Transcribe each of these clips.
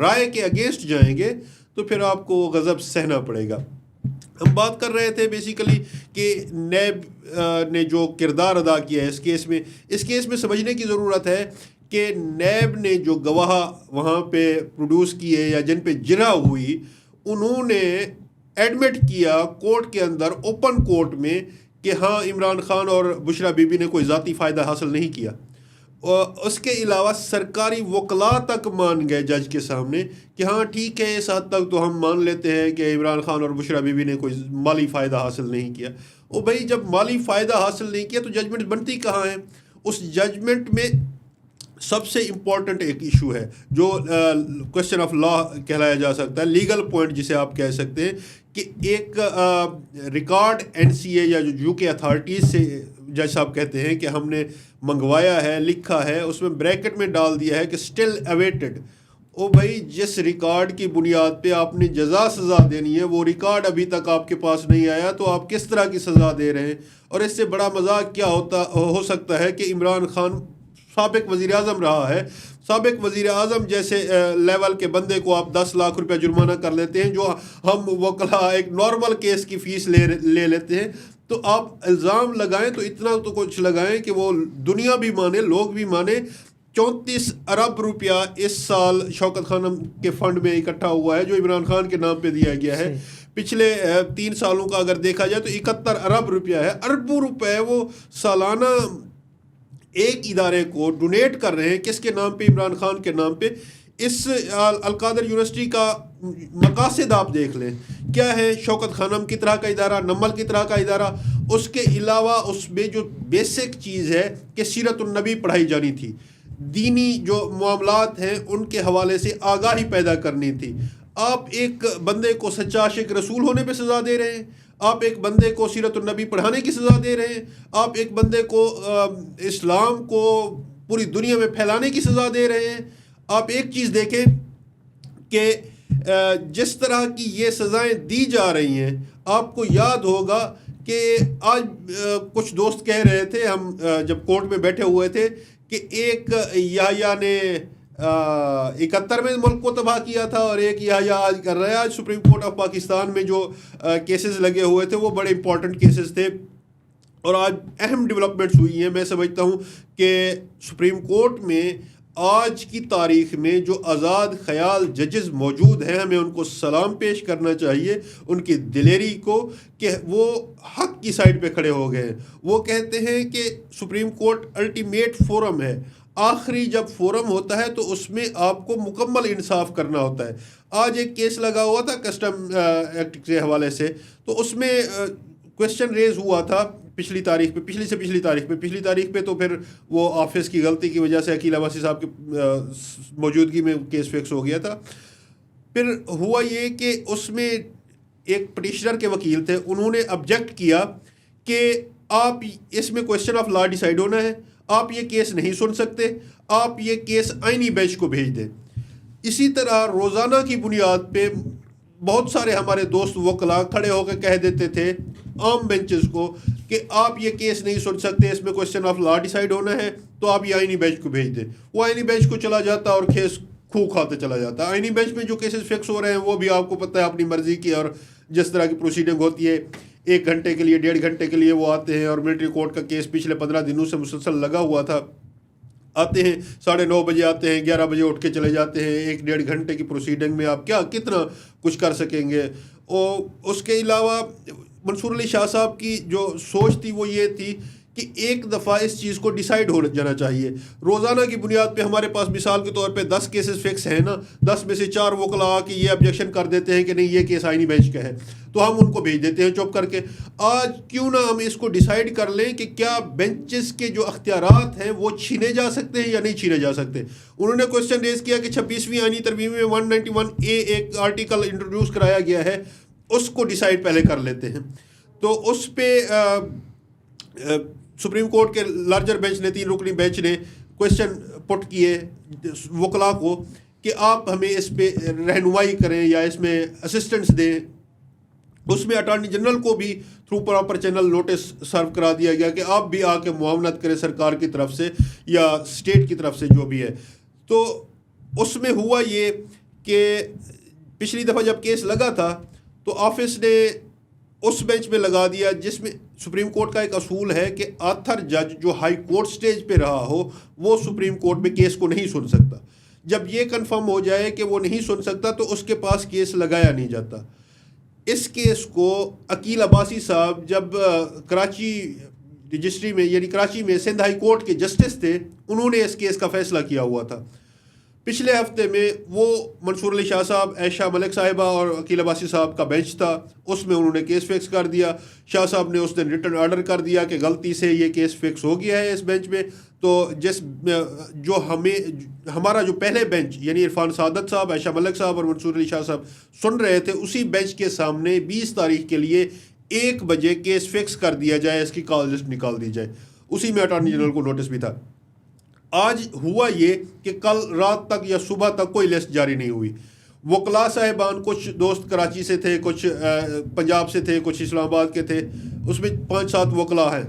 رائے کے اگینسٹ جائیں گے تو پھر آپ کو غضب سہنا پڑے گا. ہم بات کر رہے تھے بیسیکلی کہ نیب نے جو کردار ادا کیا ہے اس کیس میں سمجھنے کی ضرورت ہے کہ نیب نے جو گواہ وہاں پہ پروڈیوس کیے یا جن پہ جرح ہوئی, انہوں نے ایڈمٹ کیا کورٹ کے اندر, اوپن کورٹ میں, کہ ہاں عمران خان اور بشرا بی بی نے کوئی ذاتی فائدہ حاصل نہیں کیا. اس کے علاوہ سرکاری وکلاء تک مان گئے جج کے سامنے کہ ہاں ٹھیک ہے, اس حد تک تو ہم مان لیتے ہیں کہ عمران خان اور بشرا بی بی نے کوئی مالی فائدہ حاصل نہیں کیا. او بھائی, جب مالی فائدہ حاصل نہیں کیا تو ججمنٹ بنتی کہاں ہے؟ اس ججمنٹ میں سب سے امپورٹنٹ ایک ایشو ہے جو کوشچن آف لا کہلایا جا سکتا ہے, لیگل پوائنٹ جسے آپ کہہ سکتے ہیں, کہ ایک ریکارڈ این سی اے یا جو یو کے اتھارٹیز سے جج صاحب کہتے ہیں کہ ہم نے منگوایا ہے, لکھا ہے, اس میں بریکٹ میں ڈال دیا ہے کہ اسٹل اویٹڈ. او بھائی, جس ریکارڈ کی بنیاد پہ آپ نے جزا سزا دینی ہے وہ ریکارڈ ابھی تک آپ کے پاس نہیں آیا, تو آپ کس طرح کی سزا دے رہے ہیں؟ اور اس سے بڑا مذاق کیا ہو سکتا ہے کہ عمران خان سابق وزیر اعظم رہا ہے, سابق وزیر اعظم جیسے لیول کے بندے کو آپ 10 لاکھ روپے جرمانہ کر لیتے ہیں, جو ہم وکلا ایک نارمل کیس کی فیس لے لیتے ہیں. تو آپ الزام لگائیں تو اتنا تو کچھ لگائیں کہ وہ دنیا بھی مانے, لوگ بھی مانے. 34 ارب روپیہ اس سال شوکت خانم کے فنڈ میں اکٹھا ہوا ہے جو عمران خان کے نام پہ دیا گیا ہے. پچھلے 3 سالوں کا اگر دیکھا جائے تو 71 ارب روپیہ ہے. اربوں روپے وہ سالانہ ایک ادارے کو ڈونیٹ کر رہے ہیں. کس کے نام پہ؟ عمران خان کے نام پہ. اس القادر یونیورسٹی کا مقاصد آپ دیکھ لیں کیا ہے. شوکت خانم کی طرح کا ادارہ, نمل کی طرح کا ادارہ. اس کے علاوہ اس میں جو بیسک چیز ہے کہ سیرت النبی پڑھائی جانی تھی, دینی جو معاملات ہیں ان کے حوالے سے آگاہی پیدا کرنی تھی. آپ ایک بندے کو سچا عاشق رسول ہونے پہ سزا دے رہے ہیں, آپ ایک بندے کو سیرت النبی پڑھانے کی سزا دے رہے ہیں, آپ ایک بندے کو اسلام کو پوری دنیا میں پھیلانے کی سزا دے رہے ہیں. آپ ایک چیز دیکھیں کہ جس طرح کی یہ سزائیں دی جا رہی ہیں, آپ کو یاد ہوگا کہ آج کچھ دوست کہہ رہے تھے, ہم جب کورٹ میں بیٹھے ہوئے تھے, کہ ایک یحییٰ نے 71 میں ملک کو تباہ کیا تھا اور ایک یحییٰ آج کر رہا ہے. آج سپریم کورٹ آف پاکستان میں جو کیسز لگے ہوئے تھے وہ بڑے امپورٹنٹ کیسز تھے اور آج اہم ڈیولپمنٹس ہوئی ہیں. میں سمجھتا ہوں کہ سپریم کورٹ میں آج کی تاریخ میں جو آزاد خیال ججز موجود ہیں, ہمیں ان کو سلام پیش کرنا چاہیے, ان کی دلیری کو, کہ وہ حق کی سائڈ پہ کھڑے ہو گئے. وہ کہتے ہیں کہ سپریم کورٹ الٹیمیٹ فورم ہے, آخری جب فورم ہوتا ہے تو اس میں آپ کو مکمل انصاف کرنا ہوتا ہے. آج ایک کیس لگا ہوا تھا کسٹم ایکٹ کے حوالے سے, تو اس میں کویسچن ریز ہوا تھا پچھلی تاریخ پہ تو پھر وہ آفس کی غلطی کی وجہ سے عقیل عباسی صاحب کی موجودگی میں کیس فکس ہو گیا تھا. پھر ہوا یہ کہ اس میں ایک پٹیشنر کے وکیل تھے, انہوں نے آبجیکٹ کیا کہ آپ اس میں کویسچن آف لا ڈیسائیڈ ہونا ہے, آپ یہ کیس نہیں سن سکتے, آپ یہ کیس آئینی بینچ کو بھیج دیں. اسی طرح روزانہ کی بنیاد پہ بہت سارے ہمارے دوست وکلاء کھڑے ہو کے کہہ دیتے تھے عام بینچز کو کہ آپ یہ کیس نہیں سن سکتے, اس میں کویسچن آف لا ڈیسائیڈ ہونا ہے, تو آپ یہ آئینی بینچ کو بھیج دیں. وہ آئینی بینچ کو چلا جاتا اور کیس کھاتے چلا جاتا. آئینی بینچ میں جو کیسز فکس ہو رہے ہیں وہ بھی آپ کو پتہ ہے اپنی مرضی کی, اور جس طرح کی پروسیڈنگ ہوتی ہے 1 گھنٹے کے لیے 1.5 گھنٹے کے لیے وہ آتے ہیں. اور ملٹری کورٹ کا کیس پچھلے 15 دنوں سے مسلسل لگا ہوا تھا, آتے ہیں 9:30 بجے آتے ہیں, 11 بجے اٹھ کے چلے جاتے ہیں. 1-1.5 گھنٹے کی پروسیڈنگ میں آپ کتنا کچھ کر سکیں گے. اور اس کے علاوہ منصور علی شاہ صاحب کی جو سوچ تھی وہ یہ تھی کہ ایک دفعہ اس چیز کو ڈیسائیڈ ہو جانا چاہیے. روزانہ کی بنیاد پہ ہمارے پاس مثال کے طور پہ 10 کیسز فکس ہیں نا, 10 میں سے 4 وکلاء آ کے یہ آبجیکشن کر دیتے ہیں کہ نہیں یہ کیس آئینی بینچ کا ہے, تو ہم ان کو بھیج دیتے ہیں چپ کر کے. آج کیوں نہ ہم اس کو ڈیسائیڈ کر لیں کہ کیا بینچز کے جو اختیارات ہیں وہ چھینے جا سکتے ہیں یا نہیں چھینے جا سکتے. انہوں نے کویسچن ریز کیا کہ 26ویں آئینی ترمیم میں 191A ایک آرٹیکل انٹروڈیوس کرایا گیا ہے, اس کو ڈیسائیڈ پہلے کر لیتے ہیں. تو اس پہ سپریم کورٹ کے لارجر بینچ نے 3 رکنی بینچ نے کویسچن پٹ کیے وکلاء کو کہ آپ ہمیں اس پہ رہنمائی کریں یا اس میں اسسٹنس دیں. اس میں اٹارنی جنرل کو بھی تھرو پراپر چینل نوٹس سرو کرا دیا گیا کہ آپ بھی آ کے معاونت کریں سرکار کی طرف سے یا اسٹیٹ کی طرف سے جو بھی ہے. تو اس میں ہوا یہ کہ پچھلی دفعہ جب کیس لگا تھا تو آفس نے اس بینچ میں لگا دیا جس میں سپریم کورٹ کا ایک اصول ہے کہ آتھر جج جو ہائی کورٹ سٹیج پہ رہا ہو وہ سپریم کورٹ میں کیس کو نہیں سن سکتا. جب یہ کنفرم ہو جائے کہ وہ نہیں سن سکتا تو اس کے پاس کیس لگایا نہیں جاتا. اس کیس کو عقیل عباسی صاحب جب کراچی رجسٹری میں یعنی کراچی میں سندھ ہائی کورٹ کے جسٹس تھے, انہوں نے اس کیس کا فیصلہ کیا ہوا تھا. پچھلے ہفتے میں وہ منصور علی شاہ صاحب, عائشہ ملک صاحبہ اور عقیل عباسی صاحب کا بینچ تھا, اس میں انہوں نے کیس فکس کر دیا. شاہ صاحب نے اس دن ریٹن آرڈر کر دیا کہ غلطی سے یہ کیس فکس ہو گیا ہے اس بینچ میں. تو ہمارا جو پہلے بینچ یعنی عرفان سعادت صاحب, عائشہ ملک صاحب اور منصور علی شاہ صاحب سن رہے تھے, اسی بینچ کے سامنے 20 تاریخ کے لیے 1 بجے کیس فکس کر دیا جائے, اس کی کال لسٹ نکال دی جائے. اسی میں اٹارنی جنرل کو نوٹس بھی تھا. آج ہوا یہ کہ کل رات تک یا صبح تک کوئی لسٹ جاری نہیں ہوئی. وکلاء صاحبان, کچھ دوست کراچی سے تھے, کچھ پنجاب سے تھے, کچھ اسلام آباد کے تھے, اس میں 5-7 وکلاء ہیں.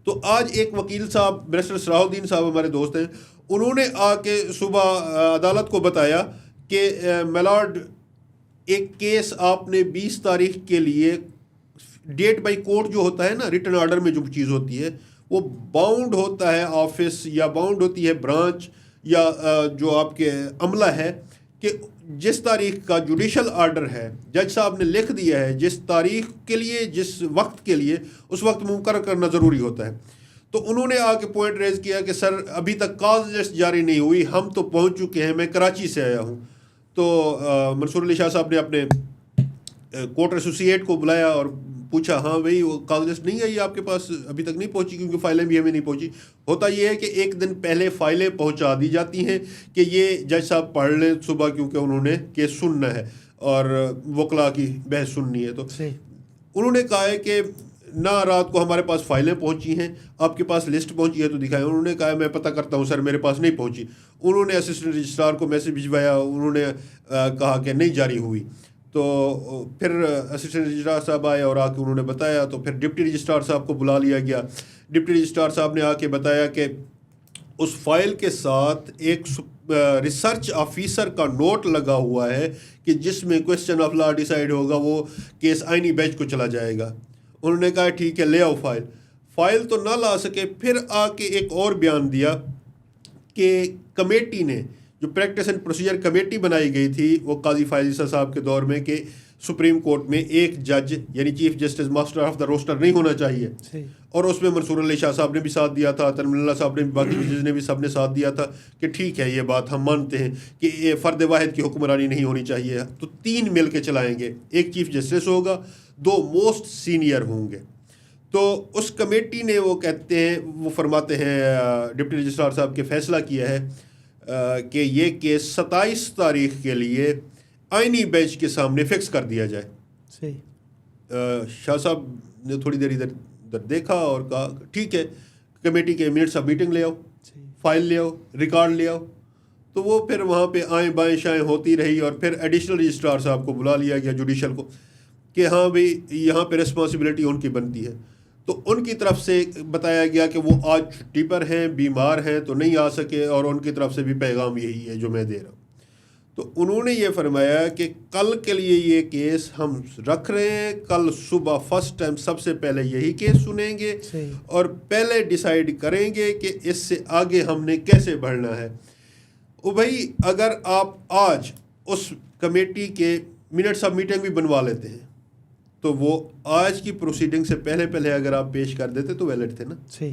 تو آج ایک وکیل صاحب بیرسٹر صلاح الدین صاحب ہمارے دوست ہیں, انہوں نے آ کے صبح عدالت کو بتایا کہ میلارڈ ایک کیس آپ نے 20 تاریخ کے لیے ڈیٹ بائی کورٹ جو ہوتا ہے نا, ریٹن آرڈر میں جو چیز ہوتی ہے وہ باؤنڈ ہوتا ہے آفس یا باؤنڈ ہوتی ہے برانچ یا جو آپ کے عملہ ہے کہ جس تاریخ کا جوڈیشل آرڈر ہے جج صاحب نے لکھ دیا ہے, جس تاریخ کے لیے جس وقت کے لیے اس وقت مقرر کرنا ضروری ہوتا ہے. تو انہوں نے آ کے پوائنٹ ریز کیا کہ سر ابھی تک کاز لسٹ جاری نہیں ہوئی, ہم تو پہنچ چکے ہیں, میں کراچی سے آیا ہوں. تو منصور علی شاہ صاحب نے اپنے کورٹ ایسوسیٹ کو بلایا اور پوچھا, ہاں بھائی وہ کاغذ لسٹ نہیں آئی آپ کے پاس, ابھی تک نہیں پہنچی, کیونکہ فائلیں بھی ہمیں نہیں پہنچی. ہوتا یہ ہے کہ ایک دن پہلے فائلیں پہنچا دی جاتی ہیں کہ یہ جج صاحب پڑھ لیں صبح, کیونکہ انہوں نے کیس سننا ہے اور وکلاء کی بحث سننی ہے. تو انہوں نے کہا ہے کہ نہ رات کو ہمارے پاس فائلیں پہنچی ہیں, آپ کے پاس لسٹ پہنچی ہے تو دکھائیں. انہوں نے کہا میں پتہ کرتا ہوں سر, میرے پاس نہیں پہنچی. انہوں نے اسسٹنٹ رجسٹرار کو میسج بھجوایا, انہوں نے کہا کہ نہیں جاری ہوئی. تو پھر اسسٹنٹ رجسٹرار صاحب آئے اور آ کے انہوں نے بتایا. تو پھر ڈپٹی رجسٹرار صاحب کو بلا لیا گیا. ڈپٹی رجسٹرار صاحب نے آ کے بتایا کہ اس فائل کے ساتھ ایک ریسرچ آفیسر کا نوٹ لگا ہوا ہے کہ جس میں کویسچن آف لا ڈیسائیڈ ہوگا, وہ کیس آئینی بینچ کو چلا جائے گا. انہوں نے کہا ٹھیک ہے لے آؤ فائل تو نہ لا سکے. پھر آ کے ایک اور بیان دیا کہ کمیٹی نے جو پریکٹس اینڈ پروسیجر کمیٹی بنائی گئی تھی وہ قاضی فائز عیسیٰ صاحب کے دور میں, کہ سپریم کورٹ میں ایک جج یعنی chief justice master of the roster نہیں ہونا چاہیے. اور اس میں منصور علی شاہ صاحب نے بھی ساتھ دیا تھا, تنویر اللہ صاحب نے بھی, باقی ججز نے بھی, سب نے ساتھ دیا تھا کہ ٹھیک ہے یہ بات ہم مانتے ہیں کہ یہ فرد واحد کی حکمرانی نہیں ہونی چاہیے. تو 3 مل کے چلائیں گے, ایک چیف جسٹس ہوگا, 2 موسٹ سینئر ہوں گے. تو اس کمیٹی نے وہ کہتے ہیں, وہ فرماتے ہیں ڈپٹی رجسٹرار صاحب کے فیصلہ کیا ہے کہ یہ کیس 27 تاریخ کے لیے آئینی بینچ کے سامنے فکس کر دیا جائے. شاہ صاحب نے تھوڑی دیر ادھر دیکھا اور کہا ٹھیک ہے, کمیٹی کے منٹس آف میٹنگ لے آؤ, فائل لے آؤ, ریکارڈ لے آؤ. تو وہ پھر وہاں پہ آئیں بائیں شائیں ہوتی رہی اور پھر ایڈیشنل رجسٹرار صاحب کو بلا لیا گیا, جوڈیشل کو, کہ ہاں بھائی یہاں پہ رسپانسبلٹی ان کی بنتی ہے. تو ان کی طرف سے بتایا گیا کہ وہ آج چھٹی پر ہیں, بیمار ہیں, تو نہیں آ سکے, اور ان کی طرف سے بھی پیغام یہی ہے جو میں دے رہا ہوں. تو انہوں نے یہ فرمایا کہ کل کے لیے یہ کیس ہم رکھ رہے ہیں, کل صبح فرسٹ ٹائم سب سے پہلے یہی کیس سنیں گے اور پہلے ڈیسائیڈ کریں گے کہ اس سے آگے ہم نے کیسے بڑھنا ہے. او بھائی, اگر آپ آج اس کمیٹی کے منٹس آف میٹنگ بھی بنوا لیتے ہیں تو وہ آج کی پروسیڈنگ سے پہلے اگر آپ پیش کر دیتے تو ویلڈ تھے نا.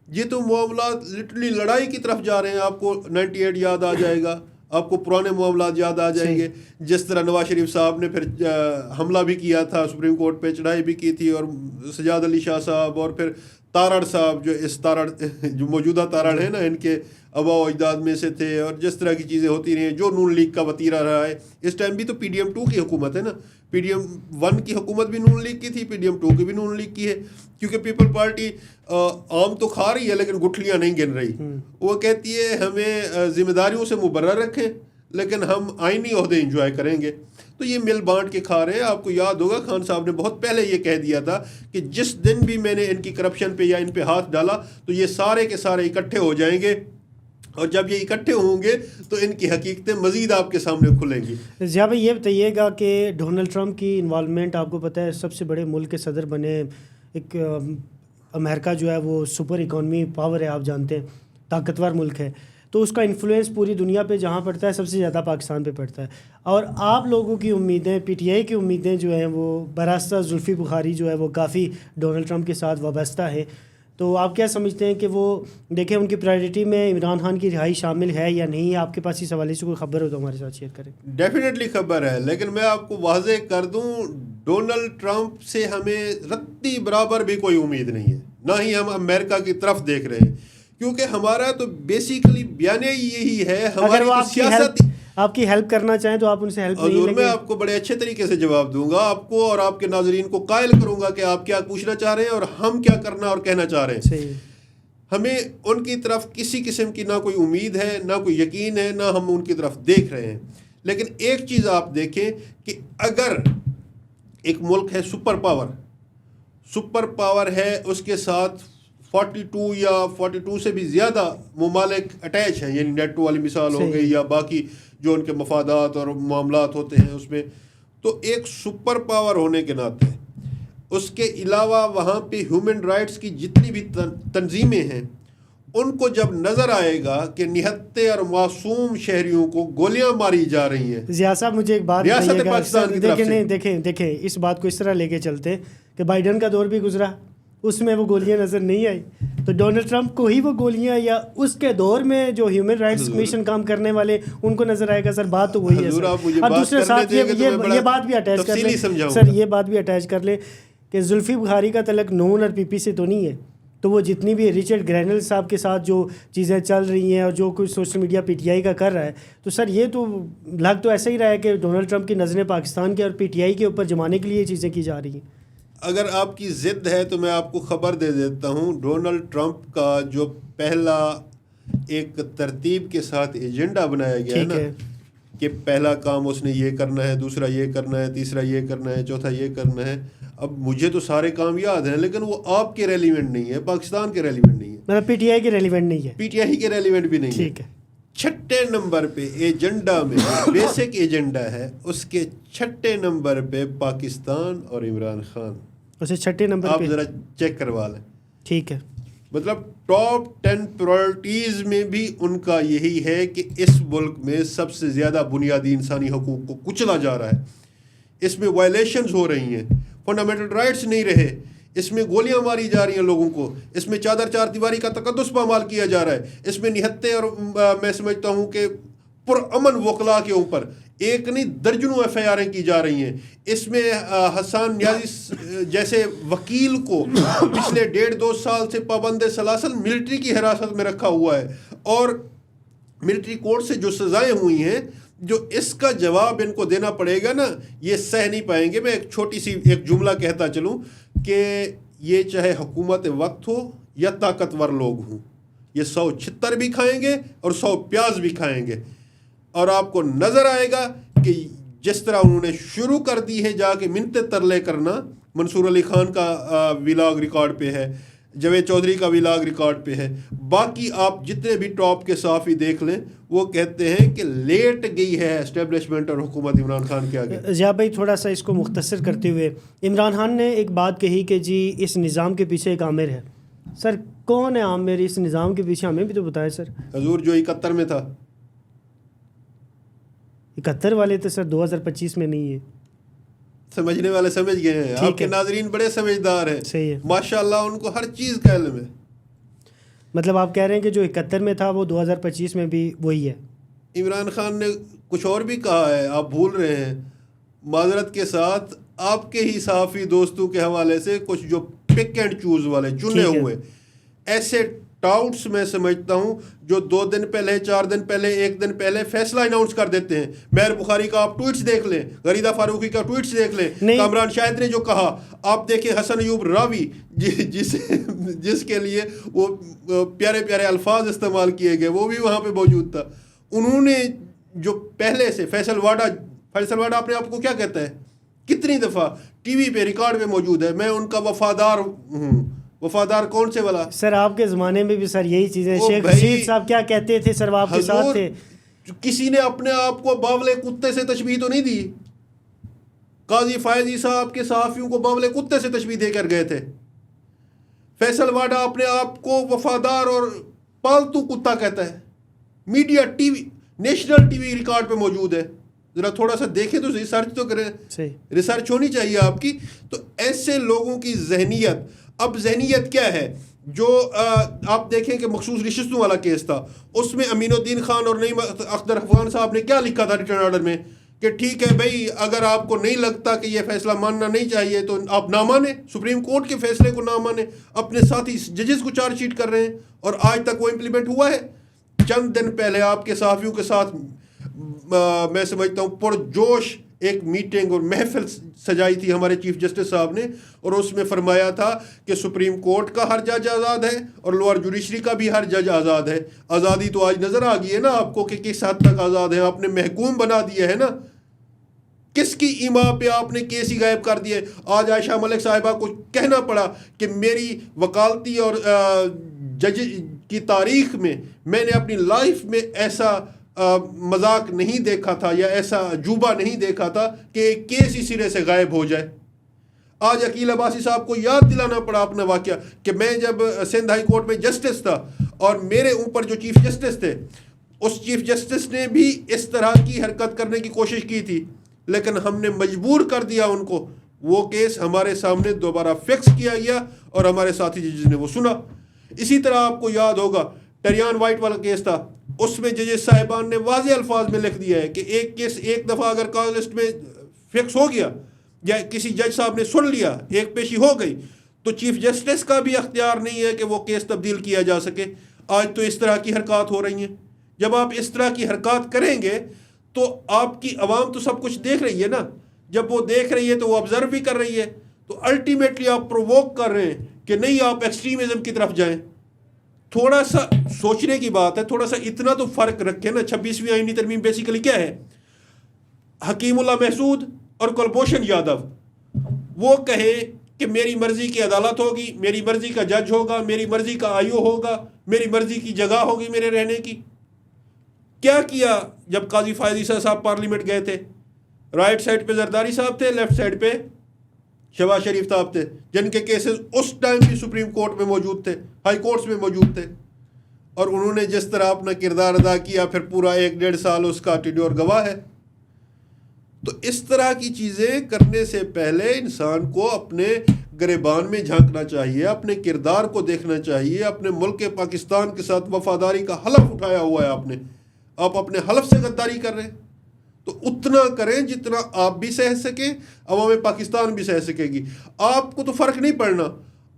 یہ تو معاملات لٹرلی لڑائی کی طرف جا رہے ہیں. آپ کو 98 یاد آ جائے گا, آپ کو پرانے معاملات یاد آ جائیں گے, جس طرح نواز شریف صاحب نے پھر حملہ بھی کیا تھا, سپریم کورٹ پہ چڑھائی بھی کی تھی, اور سجاد علی شاہ صاحب اور پھر تارڑ صاحب جو اس تارڑ جو موجودہ تارڑ ہیں نا, ان کے آباء و اجداد میں سے تھے, اور جس طرح کی چیزیں ہوتی رہی ہیں, جو نون لیگ کا وتیرہ رہا ہے. اس ٹائم بھی تو پی ڈی ایم 2 کی حکومت ہے نا, پی ڈی ایم 1 کی حکومت بھی نون لیگ کی تھی, پی ڈی ایم 2 کی بھی نون لیگ کی ہے, کیونکہ پیپل پارٹی عام تو کھا رہی ہے لیکن گٹھلیاں نہیں گن رہی. وہ کہتی ہے ہمیں ذمہ داریوں سے مبرر رکھیں لیکن ہم آئینی عہدے انجوائے کریں گے. تو یہ مل بانٹ کے کھا رہے ہیں. آپ کو یاد ہوگا خان صاحب نے بہت پہلے یہ کہہ دیا تھا کہ جس دن بھی میں نے ان کی کرپشن پہ یا ان پہ ہاتھ ڈالا تو یہ سارے کے سارے اکٹھے ہو جائیں گے اور جب یہ اکٹھے ہوں گے تو ان کی حقیقتیں مزید آپ کے سامنے کھلیں گی. ضیاء بھائی یہ بتائیے گا کہ ڈونلڈ ٹرمپ کی انوالومنٹ آپ کو پتہ ہے سب سے بڑے ملک کے صدر بنے. ایک امریکہ جو ہے وہ سپر اکانومی پاور ہے، آپ جانتے ہیں طاقتور ملک ہے، تو اس کا انفلوئنس پوری دنیا پہ جہاں پڑتا ہے سب سے زیادہ پاکستان پہ پڑتا ہے. اور آپ لوگوں کی امیدیں، پی ٹی آئی کی امیدیں جو ہیں وہ براستہ زلفی بخاری جو ہے وہ کافی ڈونلڈ ٹرمپ کے ساتھ وابستہ ہے. تو آپ کیا سمجھتے ہیں کہ وہ دیکھیں ان کی پرائرٹی میں عمران خان کی رہائی شامل ہے یا نہیں؟ آپ کے پاس اس حوالے سے کوئی خبر ہو تو ہمارے ساتھ شیئر کریں. ڈیفینیٹلی خبر ہے، لیکن میں آپ کو واضح کر دوں ڈونلڈ ٹرمپ سے ہمیں رتی برابر بھی کوئی امید نہیں ہے، نہ ہی ہم امریکہ کی طرف دیکھ رہے ہیں، کیونکہ ہمارا تو بیسیکلی بیانیہ یہی ہے. اگر وہ سیاست آپ کی ہیلپ کرنا چاہیں تو آپ ان سے ہیلپ نہیں لیں گے؟ میں آپ کو بڑے اچھے طریقے سے جواب دوں گا، آپ کو اور آپ کے ناظرین کو قائل کروں گا کہ آپ کیا پوچھنا چاہ رہے ہیں اور ہم کیا کرنا اور کہنا چاہ رہے ہیں. صحیح. ہمیں ان کی طرف کسی قسم کی نہ کوئی امید ہے، نہ کوئی یقین ہے، نہ ہم ان کی طرف دیکھ رہے ہیں. لیکن ایک چیز آپ دیکھیں کہ اگر ایک ملک ہے سپر پاور ہے، اس کے ساتھ 42 یا 42 سے بھی زیادہ ممالک اٹیچ ہیں، یعنی نیٹو والی مثال ہو گئی یا باقی جو ان کے مفادات اور معاملات ہوتے ہیں اس میں، تو ایک سپر پاور ہونے کے ناطے اس کے علاوہ وہاں پہ ہیومن رائٹس کی جتنی بھی تنظیمیں ہیں ان کو جب نظر آئے گا کہ نہتے اور معصوم شہریوں کو گولیاں ماری جا رہی ہیں. ضیاء صاحب مجھے ایک بات ریاست پاکستان کی طرف سے دیکھیں اس بات کو اس طرح لے کے چلتے کہ بائیڈن کا دور بھی گزرا، اس میں وہ گولیاں نظر نہیں آئی، تو ڈونلڈ ٹرمپ کو ہی وہ گولیاں یا اس کے دور میں جو ہیومن رائٹس کمیشن کام کرنے والے ان کو نظر آئے گا؟ سر بات تو وہی ہے. اور دوسرے ساتھ یہ بات بھی اٹیچ کر لیں سر، یہ بات بھی اٹیچ کر لیں کہ زلفی بخاری کا تعلق نون اور پی پی سے تو نہیں ہے، تو وہ جتنی بھی رچرڈ گرینل صاحب کے ساتھ جو چیزیں چل رہی ہیں اور جو کچھ social media P T I کا کر رہا ہے، تو سر یہ تو لگ تو ایسا ہی رہا ہے کہ ڈونلڈ ٹرمپ کی نظریں پاکستان کے اور پی ٹی آئی کے اوپر جمانے کے لیے یہ چیزیں کی جا رہی ہیں. اگر آپ کی ضد ہے تو میں آپ کو خبر دے دیتا ہوں، ڈونلڈ ٹرمپ کا جو پہلا ایک ترتیب کے ساتھ ایجنڈا بنایا گیا ہے نا کہ پہلا کام اس نے یہ کرنا ہے، دوسرا یہ کرنا ہے، تیسرا یہ کرنا ہے، چوتھا یہ کرنا ہے. اب مجھے تو سارے کام یاد ہیں لیکن وہ آپ کے ریلیونٹ نہیں ہے، پاکستان کے ریلیونٹ نہیں ہے، مطلب پی ٹی آئی کے ریلیونٹ نہیں ہے، پی ٹی آئی کے ریلیونٹ بھی نہیں ہے. ٹھیک ہے. 6 نمبر پہ ایجنڈا میں بیسک ایجنڈا ہے، اس کے 6 نمبر پہ پاکستان اور عمران خان. اسے 6 نمبر آپ پہ ذرا چیک کروا لیں. ٹھیک ہے. مطلب ٹاپ 10 پرائرٹیز میں بھی ان کا یہی ہے کہ اس ملک میں سب سے زیادہ بنیادی انسانی حقوق کو کچلا جا رہا ہے، اس میں وائلیشنز ہو رہی ہیں، فنڈامنٹل رائٹس نہیں رہے، اس میں گولیاں ماری جا رہی ہیں لوگوں کو، اس میں چادر چار دیواری کا تقدس پامال کیا جا رہا ہے، اس میں نہتے اور میں سمجھتا ہوں کہ پرامن وکلاء کے اوپر ایک نہیں درجنوں ایف آئی آریں کی جا رہی ہیں. اس میں حسان نیازی جیسے وکیل کو پچھلے 1.5-2 سال سے پابند سلاسل ملٹری کی حراست میں رکھا ہوا ہے، اور ملٹری کورٹ سے جو سزائیں ہوئی ہیں، جو اس کا جواب ان کو دینا پڑے گا نا، یہ سہ نہیں پائیں گے. میں ایک چھوٹی سی ایک جملہ کہتا چلوں کہ یہ چاہے حکومت وقت ہو یا طاقتور لوگ ہوں، یہ 100 چھتر بھی کھائیں گے اور 100 پیاز بھی کھائیں گے. اور آپ کو نظر آئے گا کہ جس طرح انہوں نے شروع کر دی ہے جا کے منتیں ترلے کرنا، منصور علی خان کا ویلاگ ریکارڈ پہ ہے، جاوید چودھری کا ویلاگ ریکارڈ پہ ہے، باقی آپ جتنے بھی ٹاپ کے صحافی دیکھ لیں وہ کہتے ہیں کہ لیٹ گئی ہے اسٹیبلشمنٹ اور حکومت عمران خان کے آگے. ضیاء بھائی تھوڑا سا اس کو مختصر کرتے ہوئے، عمران خان نے ایک بات کہی کہ جی اس نظام کے پیچھے ایک عامر ہے. سر کون ہے عامر اس نظام کے پیچھے؟ ہمیں بھی تو بتائیں سر. حضور جو 71 میں تھا. 71 والے تو سر 2025 میں نہیں ہے. سمجھنے والے سمجھ گئے ہیں، آپ کے ناظرین بڑے سمجھدار ہیں. صحیح ہے، ماشاءاللہ ان کو ہر چیز کا علم ہے. مطلب آپ کہہ رہے ہیں کہ جو 71 میں تھا وہ 2025 میں بھی وہی ہے. عمران خان نے کچھ اور بھی کہا ہے، آپ بھول رہے ہیں. معذرت کے ساتھ آپ کے ہی صحافی دوستوں کے حوالے سے کچھ جو پک اینڈ چوز والے چنے ہوئے ایسے ٹاؤٹس میں سمجھتا ہوں جو 2 دن پہلے، 4 دن پہلے، 1 دن پہلے فیصلہ اناؤنس کر دیتے ہیں. مہر بخاری کا آپ ٹویٹس دیکھ لیں، غریدہ فاروقی کا ٹویٹس دیکھ لیں، کامران شاہد نے جو کہا آپ دیکھیں، حسن ایوب راوی جس کے لیے وہ پیارے پیارے الفاظ استعمال کیے گئے وہ بھی وہاں پہ موجود تھا. انہوں نے جو پہلے سے فیصل واڈا اپنے آپ کو کیا کہتا ہے، کتنی دفعہ ٹی وی پہ ریکارڈ پہ موجود ہے، میں ان کا وفادار ہوں، وفادار کون سے والا؟ سر آپ کے زمانے میں بھی سر یہی چیزیں، شیخ رشید صاحب کیا کہتے تھے سر، وہ آپ کے ساتھ تھے. کسی نے اپنے آپ کو باولے کتے سے تشبیہ تو نہیں دی. قاضی فائزی صاحب کے صحافیوں کو باولے کتے سے تشبیہ دے کر گئے تھے. فیصل واڈا اپنے آپ کو وفادار اور پالتو کتا کہتا ہے. Media T V, national T V record پہ موجود ہے. ذرا تھوڑا سا دیکھیں تو ریسرچ تو کریں، ریسرچ ہونی چاہیے آپ کی. تو ایسے لوگوں کی ذہنیت، اب ذہنیت کیا ہے؟ جو آپ دیکھیں کہ مخصوص نشستوں والا کیس تھا، اس میں امین الدین خان اور نعیم اختر افغان صاحب نے کیا لکھا تھا ریٹرن آرڈر میں کہ ٹھیک ہے بھائی، اگر آپ کو نہیں لگتا کہ یہ فیصلہ ماننا نہیں چاہیے تو آپ نہ مانیں، سپریم کورٹ کے فیصلے کو نہ مانیں. اپنے ساتھی ججز کو چارج شیٹ کر رہے ہیں اور آج تک وہ امپلیمنٹ ہوا ہے. چند دن پہلے آپ کے صحافیوں کے ساتھ میں سمجھتا ہوں پرجوش ایک میٹنگ اور محفل سجائی تھی ہمارے چیف جسٹس صاحب نے، اور اس میں فرمایا تھا کہ سپریم کورٹ کا ہر جج آزاد ہے اور لوور جوڈیشری کا بھی ہر جج آزاد ہے. آزادی تو آج نظر آ گئی ہے نا آپ کو کہ کس حد تک آزاد ہے. آپ نے محکوم بنا دیا ہے نا. کس کی ایما پہ آپ نے کیس ہی غائب کر دیے. آج عائشہ ملک صاحبہ کو کہنا پڑا کہ میری وکالتی اور جج کی تاریخ میں نے اپنی لائف میں ایسا مذاق نہیں دیکھا تھا یا ایسا عجوبہ نہیں دیکھا تھا کہ ایک کیس ہی سرے سے غائب ہو جائے. آج عقیل عباسی صاحب کو یاد دلانا پڑا اپنا واقعہ کہ میں جب سندھ ہائی کورٹ میں جسٹس تھا اور میرے اوپر جو چیف جسٹس تھے، اس چیف جسٹس نے بھی اس طرح کی حرکت کرنے کی کوشش کی تھی، لیکن ہم نے مجبور کر دیا ان کو. وہ کیس ہمارے سامنے دوبارہ فکس کیا گیا اور ہمارے ساتھی ججز نے وہ سنا. اسی طرح آپ کو یاد ہوگا ٹریان وائٹ والا کیس تھا، اس میں ججز صاحبان نے واضح الفاظ میں لکھ دیا ہے کہ ایک کیس ایک دفعہ اگر کال لسٹ میں فکس ہو گیا یا کسی جج صاحب نے سن لیا، ایک پیشی ہو گئی، تو چیف جسٹس کا بھی اختیار نہیں ہے کہ وہ کیس تبدیل کیا جا سکے. آج تو اس طرح کی حرکات ہو رہی ہیں. جب آپ اس طرح کی حرکات کریں گے تو آپ کی عوام تو سب کچھ دیکھ رہی ہے نا. جب وہ دیکھ رہی ہے تو وہ آبزرو بھی کر رہی ہے. تو الٹیمیٹلی آپ پرووک کر رہے ہیں کہ نہیں آپ ایکسٹریمزم کی طرف جائیں. تھوڑا سا سوچنے کی بات ہے، تھوڑا سا اتنا تو فرق رکھیں نا. 26ویں آئینی ترمیم بیسیکلی کیا ہے؟ حکیم اللہ محسود اور کلبھوشن یادو وہ کہے کہ میری مرضی کی عدالت ہوگی، میری مرضی کا جج ہوگا، میری مرضی کا آئیو ہوگا، میری مرضی کی جگہ ہوگی میرے رہنے کی. کیا کیا جب قاضی فائزی صاحب پارلیمنٹ گئے تھے؟ رائٹ سائڈ پہ زرداری صاحب تھے، لیفٹ سائڈ پہ شہباز شریف صاحب تھے، جن کے کیسز اس ٹائم بھی سپریم کورٹ میں موجود تھے، ہائی کورٹس میں موجود تھے. اور انہوں نے جس طرح اپنا کردار ادا کیا، پھر پورا 1-1.5 سال اس کا ٹیڈیور گواہ ہے. تو اس طرح کی چیزیں کرنے سے پہلے انسان کو اپنے گریبان میں جھانکنا چاہیے، اپنے کردار کو دیکھنا چاہیے. اپنے ملک پاکستان کے ساتھ وفاداری کا حلف اٹھایا ہوا ہے آپ اپنے حلف سے غداری کر رہے ہیں. تو اتنا کریں جتنا آپ بھی سہ سکیں، عوام پاکستان بھی سہ سکے گی. آپ کو تو فرق نہیں پڑنا.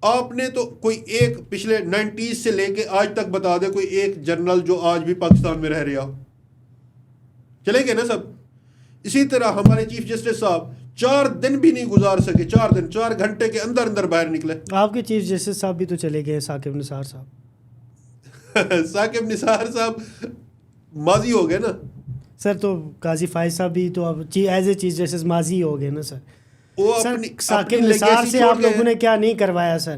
آپ نے تو کوئی ایک پچھلے 90s سے لے کے آج تک بتا دے کوئی ایک جنرل جو آج بھی پاکستان میں رہ رہا ہو. چلیں گے نا سب؟ اسی طرح ہمارے چیف جسٹس صاحب 4 دن بھی نہیں گزار سکے، 4 گھنٹے کے اندر باہر نکلے. آپ کے چیف جسٹس صاحب بھی تو چلے گئے، ثاقب نثار صاحب. ثاقب نثار صاحب ماضی ہو گئے نا سر. تو قاضی فائز صاحب بھی تو اب ایز اے چیف جسٹس ماضی ہو گئے نا سر. سر ثاقب نثار سے آپ لوگوں نے کیا نہیں کروایا سر؟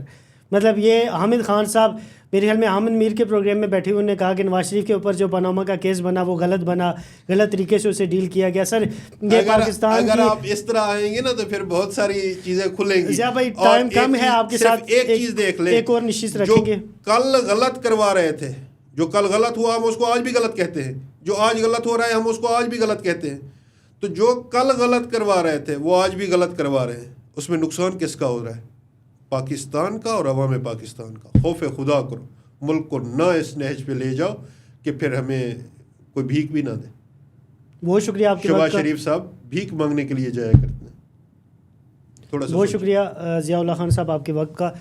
مطلب یہ حامد خان صاحب میرے خیال میں حامد میر کے پروگرام میں بیٹھے ہوئے نے کہا کہ نواز شریف کے اوپر جو پاناما کا کیس بنا وہ غلط بنا، غلط طریقے سے اسے ڈیل کیا گیا. سر یہ پاکستان اگر آپ اس طرح آئیں گے نا تو پھر بہت ساری چیزیں کھلیں گی. بھائی ٹائم کم ہے آپ کے ساتھ. ایک چیز دیکھ لیں، ایک اور نشست رکھیں گے. کل غلط کروا رہے تھے، جو کل غلط ہوا ہم اس کو آج بھی غلط کہتے ہیں، جو آج غلط ہو رہا ہے ہم اس کو آج بھی غلط کہتے ہیں. تو جو کل غلط کروا رہے تھے وہ آج بھی غلط کروا رہے ہیں. اس میں نقصان کس کا ہو رہا ہے؟ پاکستان کا اور عوام پاکستان کا. خوف خدا کرو، ملک کو نہ اس نہج پہ لے جاؤ کہ پھر ہمیں کوئی بھیک بھی نہ دے. بہت شکریہ آپ کے شہباز شریف صاحب بھیک مانگنے کے لیے جایا کرتے ہیں. تھوڑا سا بہت شکریہ ضیاء اللہ خان صاحب آپ کے وقت کا.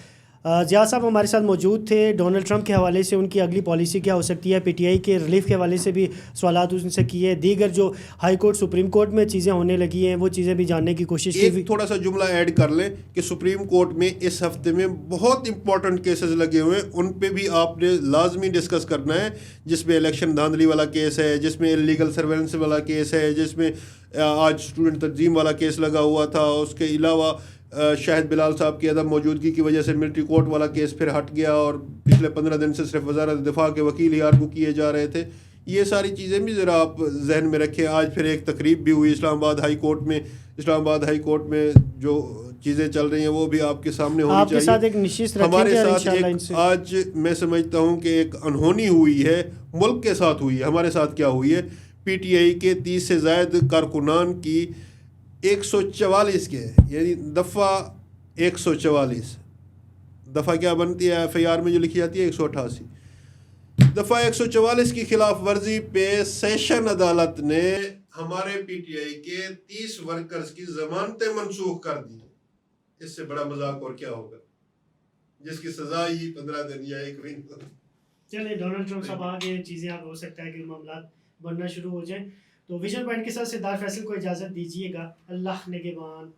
ضیاء صاحب ہمارے ساتھ موجود تھے. ڈونلڈ ٹرمپ کے حوالے سے ان کی اگلی پالیسی کیا ہو سکتی ہے، پی ٹی آئی کے ریلیف کے حوالے سے بھی سوالات ان سے کیے. دیگر جو ہائی کورٹ سپریم کورٹ میں چیزیں ہونے لگی ہیں وہ چیزیں بھی جاننے کی کوشش کی. ایک تھوڑا سا جملہ ایڈ کر لیں کہ سپریم کورٹ میں اس ہفتے میں بہت امپورٹنٹ کیسز لگے ہوئے ہیں، ان پہ بھی آپ نے لازمی ڈسکس کرنا ہے. جس میں الیکشن دھاندلی والا کیس ہے، جس میں انلیگل سرویلنس والا کیس ہے، جس میں آج اسٹوڈنٹ تنظیم والا کیس لگا ہوا تھا. اس کے علاوہ شاہد بلال صاحب کی عدم موجودگی کی وجہ سے ملٹری کورٹ والا کیس پھر ہٹ گیا اور پچھلے 15 دن سے صرف وزارت دفاع کے وکیل ہی آرگو کیے جا رہے تھے. یہ ساری چیزیں بھی ذرا آپ ذہن میں رکھیں. آج پھر ایک تقریب بھی ہوئی اسلام آباد ہائی کورٹ میں جو چیزیں چل رہی ہیں وہ بھی آپ کے سامنے ہونی چاہیے. آپ کے ساتھ ایک نشست رکھیں ہمارے گے ساتھ انشاءاللہ. ایک آج میں سمجھتا ہوں کہ ایک انہونی ہوئی ہے, ملک کے ساتھ ہوئی ہے. ہمارے ساتھ کیا ہوئی ہے؟ پی ٹی آئی کے 30 سے زائد کارکنان کی 144 کے یعنی دفعہ 144 دفعہ کیا بنتی ہے ایف آئی آر میں جو لکھی جاتی ہے 188 دفعہ 144 کی خلاف ورزی پہ سیشن عدالت نے ہمارے پی ٹی آئی کے 30 ورکرز کی ضمانتیں منسوخ کر دی. اس سے بڑا مذاق اور کیا ہوگا, جس کی سزا ہی 15 دن یا 1 مہینہ. چلیں ڈونلڈ ٹرمپ صاحب آگے چیزیں اب ہو سکتا ہے کہ معاملات بننا شروع ہو جائیں. تو ویژن پوائنٹ کے ساتھ سردار فیصل کو اجازت دیجیے گا. اللہ نگہبان.